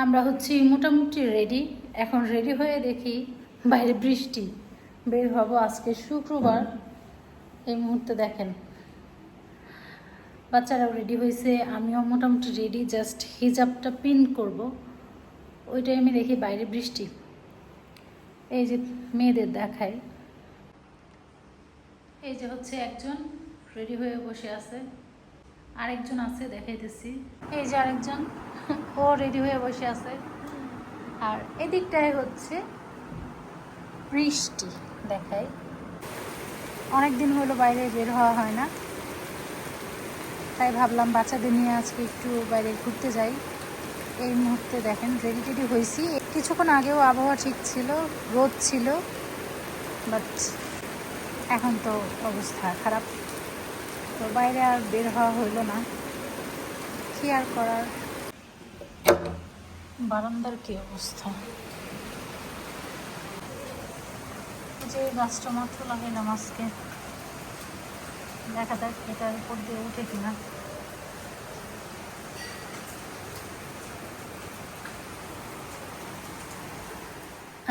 আমরা হচ্ছি মোটামুটি রেডি। এখন রেডি হয়ে দেখি বাইরে বৃষ্টি। বের হব আজকে শুক্রবার। এই মুহূর্তে দেখেন বাচ্চারাও রেডি হয়েছে, আমিও মোটামুটি রেডি, জাস্ট হিজাবটা পিন করব। ওই টাইমে দেখি বাইরে বৃষ্টি। এই যে মেয়েদের দেখায়, এই যে হচ্ছে একজন রেডি হয়ে বসে আছে, আরেকজন আছে দেখাইতেছি, এই যে আরেকজন ও রেডি হয়ে বসে আছে। আর এদিকটায় হচ্ছে বৃষ্টি দেখায়। অনেকদিন হলো বাইরে বের হওয়া হয় না, তাই ভাবলাম বাচ্চাদের নিয়ে আজকে একটু বাইরে ঘুরতে যাই। এই মুহূর্তে দেখেন রেডি টেডি হয়েছি। কিছুক্ষণ আগেও আবহাওয়া ঠিক ছিল, রোদ ছিল, বাট এখন তো অবস্থা খারাপ, তো বাইরে আর বের হওয়া হইলো না। কি আর করার। বারান্দার কি অবস্থা, যে গাছটা মাত্র লাগাইলাম আজকে, দেখা যাক এটার উপর দিয়ে উঠে কিনা।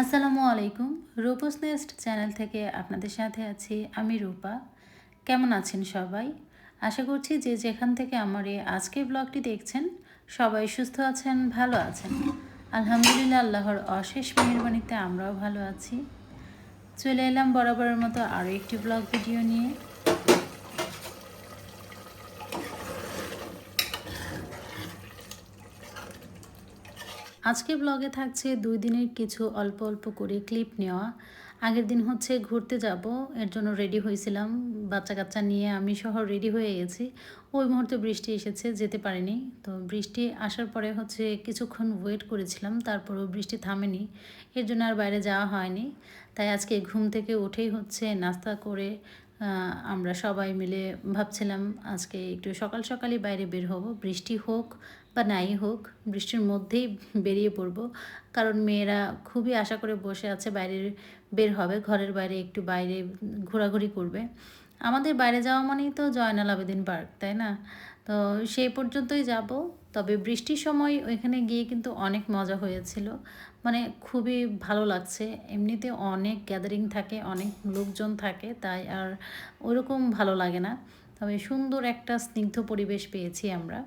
আসসালামু আলাইকুম, রূপস নেস্ট চ্যানেল থেকে আপনাদের সাথে আছি আমি রূপা। কেমন আছেন সবাই? আশা করছি যে যেখান থেকে আমার এই আজকের ব্লগটি দেখছেন সবাই সুস্থ আছেন, ভালো আছেন। আলহামদুলিল্লাহ, আল্লাহর অশেষ মেহেরবানিতে আমরাও ভালো আছি। চলে এলাম বরাবরের মতো আরও একটি ব্লগ ভিডিও নিয়ে। আজকে ব্লগে থাকছে 2 দিনের কিছু অল্প অল্প করে ক্লিপ নেওয়া। আগের দিন হচ্ছে ঘুরতে যাব, এর জন্য রেডি হয়েছিলাম, বাচ্চা কাচ্চা নিয়ে আমি সহ রেডি হয়ে গেছি। ওই মুহূর্তে বৃষ্টি এসেছে, যেতে পারিনি। তো বৃষ্টি আসার পরে হচ্ছে কিছুক্ষণ ওয়েট করেছিলাম, তারপরেও বৃষ্টি থামেনি, এর জন্য আর বাইরে যাওয়া হয়নি। তাই আজকে ঘুম থেকে উঠেই হচ্ছে নাস্তা করে আমরা সবাই মিলে ভাবছিলাম আজকে একটু সকাল সকালই বাইরে বের হব, বৃষ্টি হোক বা নাই হোক বৃষ্টির মধ্যেই বেরিয়ে পড়ব। কারণ মেয়েরা খুবই আশা করে বসে আছে বাইরে বের হবে, ঘরের বাইরে একটু বাইরে ঘোরাঘুরি করবে। আমাদের বাইরে যাওয়া মানেই তো জয়নাল আবেদিন পার্ক, তাই না? তো সেই পর্যন্তই যাব। তবে বৃষ্টির সময় ওইখানে গিয়ে কিন্তু অনেক মজা হয়েছিল, মানে খুবই ভালো লাগছে। এমনিতে অনেক গ্যাদারিং থাকে, অনেক লোকজন থাকে, তাই আর ওরকম ভালো লাগে না। তবে সুন্দর একটা স্নিগ্ধ পরিবেশ পেয়েছি আমরা।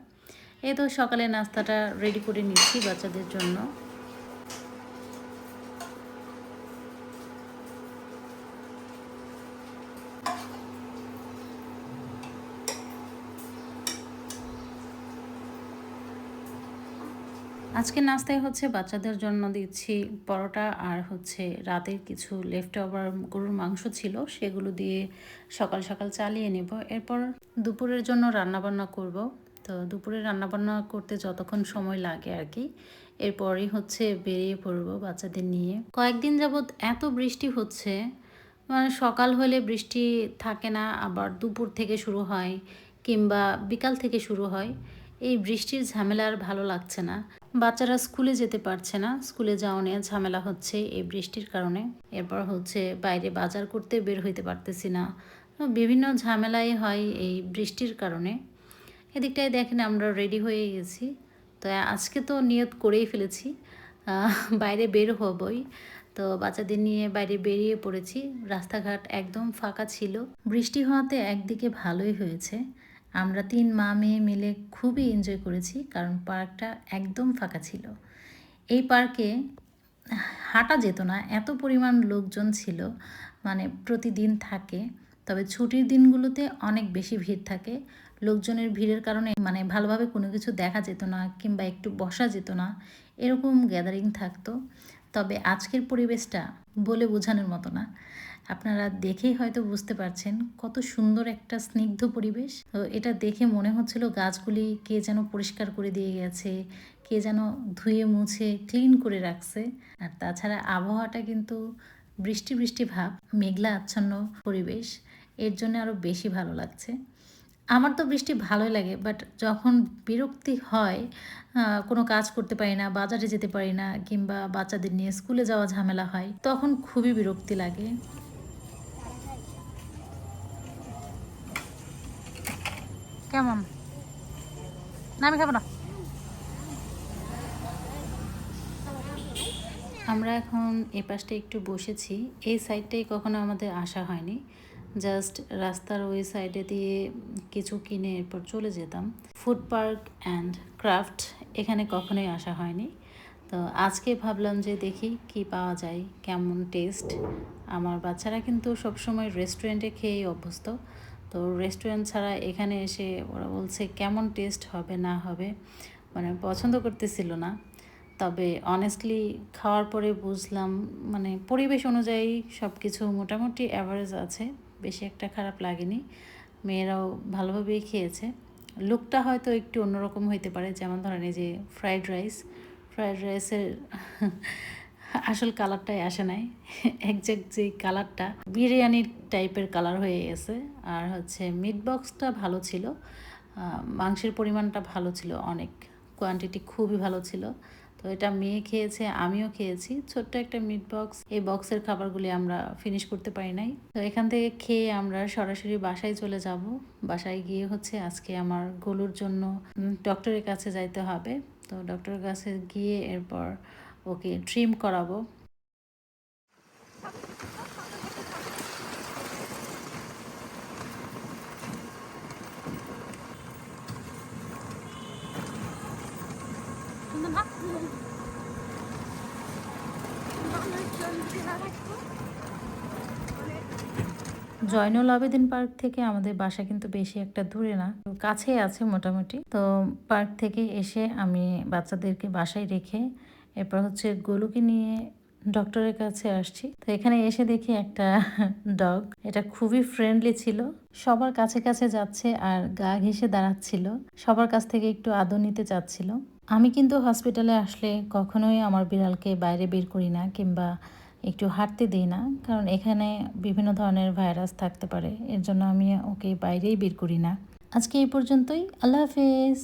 এই তো সকালে নাস্তাটা রেডি করে নিচ্ছি বাচ্চাদের জন্য। আজকে নাস্তায় হচ্ছে বাচ্চাদের জন্য দিচ্ছি পরোটা, আর হচ্ছে রাতের কিছু লেফট ওভার গরুর মাংস ছিল, সেগুলো দিয়ে সকাল সকাল চালিয়ে নেব। এরপর দুপুরের জন্য রান্নাবান্না করব। তো দুপুরে রান্নাবান্না করতে যতক্ষণ সময় লাগে আর কি, এরপরই হচ্ছে বেরিয়ে পড়ব বাচ্চাদের নিয়ে। কয়েকদিন যাবৎ এত বৃষ্টি হচ্ছে, মানে সকাল হলে বৃষ্টি থাকে না, আবার দুপুর থেকে শুরু হয় কিংবা বিকাল থেকে শুরু হয়। এই বৃষ্টির ঝামেলা আর ভালো লাগছে না। বাচ্চারা স্কুলে যেতে পারছে না, স্কুলে যাওয়া নিয়ে ঝামেলা হচ্ছে এই বৃষ্টির কারণে। এরপর হচ্ছে বাইরে বাজার করতে বের হইতে পারতেছি না, বিভিন্ন ঝামেলাই হয় এই বৃষ্টির কারণে। এদিকটায় দেখেন আমরা রেডি হয়ে গেছি। তো আজকে তো নিয়ত করেই ফেলেছি বাইরে বের হবই। তো বাচ্চাদের নিয়ে বাইরে বেরিয়ে পড়েছি, রাস্তাঘাট একদম ফাঁকা ছিল। বৃষ্টি হওয়াতে একদিকে ভালোই হয়েছে, আমরা 3 মা মেয়ে মিলে খুবই এনজয় করেছি, কারণ পার্কটা একদম ফাঁকা ছিল। এই পার্কে হাঁটা যেত না, এত পরিমাণ লোকজন ছিল, মানে প্রতিদিন থাকে। তবে ছুটির দিনগুলোতে অনেক বেশি ভিড় থাকে। লোকজনের ভিড়ের কারণে মানে ভালোভাবে কোনো কিছু দেখা যেত না কিংবা একটু বসা যেত না, এরকম গ্যাদারিং থাকতো। তবে আজকের পরিবেশটা বলে বোঝানোর মতো না, আপনারা দেখেই হয়তো বুঝতে পারছেন কত সুন্দর একটা স্নিগ্ধ পরিবেশ। তো এটা দেখে মনে হচ্ছিল গাছগুলি কে যেন পরিষ্কার করে দিয়ে গেছে, কে যেন ধুয়ে মুছে ক্লিন করে রাখছে। আর তাছাড়া আবহাওয়াটা কিন্তু বৃষ্টি বৃষ্টি ভাব, মেঘলা আচ্ছন্ন পরিবেশ, এর জন্য আরও বেশি ভালো লাগছে। আমার তো বৃষ্টি ভালোই লাগে, বাট যখন বিরক্তি হয়, কোনো কাজ করতে পারি না, বাজারে যেতে পারি না, কিংবা বাচ্চাদের নিয়ে স্কুলে যাওয়া ঝামেলা হয়, তখন খুবই বিরক্তি লাগে। কেমন? না আমি খাবো না। আমরা এখন এ পাশটা একটু বসেছি। এই সাইডটাই কখনো আমাদের আসা হয়নি। জাস্ট রাস্তার ওই সাইডে দিয়ে কিছু কিনে এরপর চলে যেতাম। ফুড পার্ক অ্যান্ড ক্রাফট এখানে কখনোই আসা হয়নি। তো আজকে ভাবলাম যে দেখি কি পাওয়া যায়, কেমন টেস্ট। আমার বাচ্চারা কিন্তু সবসময় রেস্টুরেন্টে খেয়েই অভ্যস্ত। তো রেস্টুরেন্ট ছাড়া এখানে এসে ওরা বলছে কেমন টেস্ট হবে না হবে, মানে পছন্দ করতেছিল না। তবে অনেস্টলি খাওয়ার পরে বুঝলাম, মানে পরিবেশ অনুযায়ী সব কিছু মোটামুটি অ্যাভারেজ আছে, বেশি একটা খারাপ লাগেনি। মেয়েরাও ভালোভাবেই খেয়েছে। লুকটা হয়তো একটু অন্যরকম হইতে পারে, যেমন ধরেন এই যে ফ্রাইড রাইসের আসল কালারটাই আসে নাই, একজ্যাক্ট যে কালারটা বিরিয়ানির টাইপের কালার হয়ে গেছে। আর হচ্ছে মিট বক্সটা ভালো ছিল, মাংসের পরিমাণটা ভালো ছিল, অনেক কোয়ান্টিটি খুবই ভালো ছিল। তো এটা মেয়ে খেয়েছে, আমিও খেয়েছি। ছোট্ট একটা মিট বক্স, এই বক্সের খাবারগুলি আমরা ফিনিশ করতে পারি নাই। তো এখান থেকে খেয়ে আমরা সরাসরি বাসায় চলে যাব। বাসায় গিয়ে হচ্ছে আজকে আমার গলুর জন্য ডক্টরের কাছে যাইতে হবে। তো ডক্টরের কাছে গিয়ে এরপর ওকে ট্রিম করাবো। জয়নুল আবেদিন পার্ক থেকে আমাদের বাসা কিন্তু বেশি একটা দূরে না, কাছেই আছে মোটামুটি। তো পার্ক থেকে এসে আমি বাচ্চাদেরকে বাসায় রেখে এরপর হচ্ছে গোলুকে নিয়ে ডক্টরের কাছে আসছি। তো এখানে এসে দেখি একটা ডগ, এটা খুবই ফ্রেন্ডলি ছিল, সবার কাছে কাছে যাচ্ছে আর গা ঘেঁষে দাঁড়াচ্ছিল, সবার কাছ থেকে একটু আদর নিতে চাচ্ছিল। আমি কিন্তু হসপিটালে আসলে কখনোই আমার বিড়ালকে বাইরে বের করি না কিংবা একটু হাঁটতে দিই না, কারণ এখানে বিভিন্ন ধরনের ভাইরাস থাকতে পারে, এর জন্য আমি ওকে বাইরেই বের করি না। আজকে এই পর্যন্তই। আল্লাহ হাফেজ।